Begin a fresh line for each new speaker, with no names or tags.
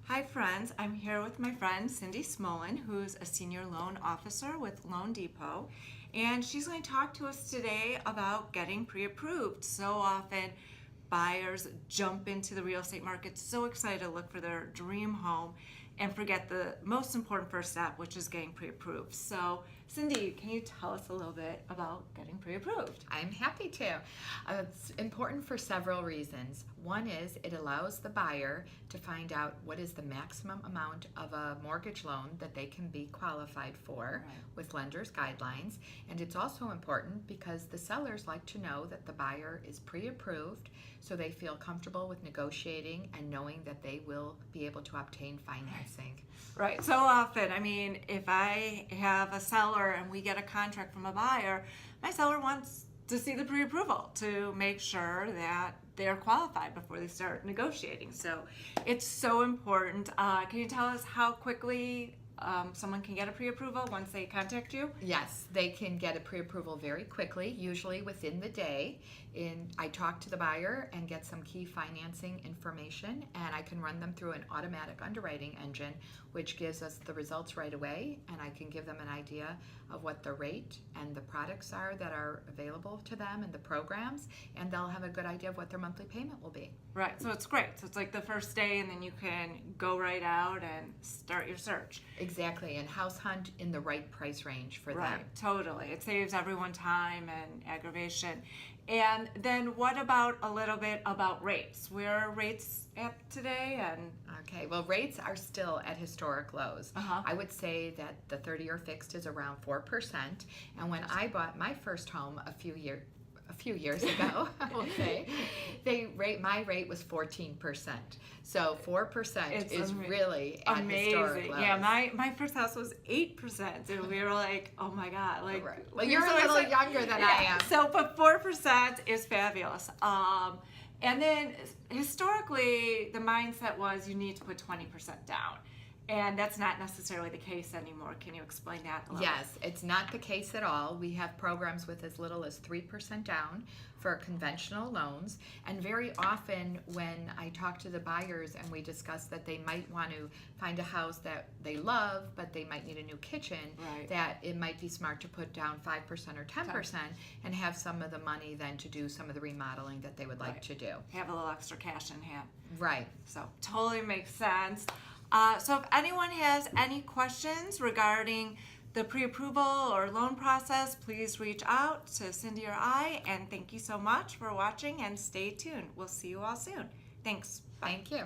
Hi friends, I'm here with my friend Cindy Smolin, who's a senior loan officer with Loan Depot, and she's going to talk to us today about getting pre-approved. So often buyers jump into the real estate market so excited to look for their dream home and forget the most important first step, which is getting pre-approved. So Cindy, can you tell us a little bit about getting pre-approved?
I'm happy to. It's important for several reasons. One is it allows the buyer to find out what is the maximum amount of a mortgage loan that they can be qualified for with lenders' guidelines. And it's also important because the sellers like to know that the buyer is pre-approved so they feel comfortable with negotiating and knowing that they will be able to obtain financing.
Right. So often, I mean, if I have a seller and we get a contract from a buyer, my seller wants to see the pre-approval to make sure that they're qualified before they start negotiating. So it's so important. Can you tell us how quickly someone can get a pre-approval once they contact you?
Yes, they can get a pre-approval very quickly, usually within the day. I talk to the buyer and get some key financing information, and I can run them through an automatic underwriting engine, which gives us the results right away, and I can give them an idea of what the rate and the products are that are available to them and the programs, and they'll have a good idea of what their monthly payment will be.
Right, so it's great. So it's like the first day, and then you can go right out and start your search.
Exactly, and house hunt in the right price range for them.
Right, totally. It saves everyone time and aggravation. And then what about a little bit about rates? Where are rates at today? And
okay, well, rates are still at historic lows.
Uh-huh.
I would say that the 30-year fixed is around 4%. And when I bought my first home a few years ago, I will say, my rate was 14%. So 4% is really at historic lows.
Yeah, my first house was 8%, and we were like, oh my God, like.
Right. Well, you're a little younger than I am.
So, but 4% is fabulous. And then historically, the mindset was you need to put 20% down. And that's not necessarily the case anymore. Can you explain that a little?
Yes, it's not the case at all. We have programs with as little as 3% down for conventional loans. And very often when I talk to the buyers and we discuss that they might want to find a house that they love, but they might need a new kitchen, that it might be smart to put down 5% or 10% and have some of the money then to do some of the remodeling that they would like to do.
Have a little extra cash in hand.
Right.
So totally makes sense. So if anyone has any questions regarding the pre-approval or loan process, please reach out to Cindy or I. And thank you so much for watching, and stay tuned. We'll see you all soon. Thanks. Bye.
Thank you.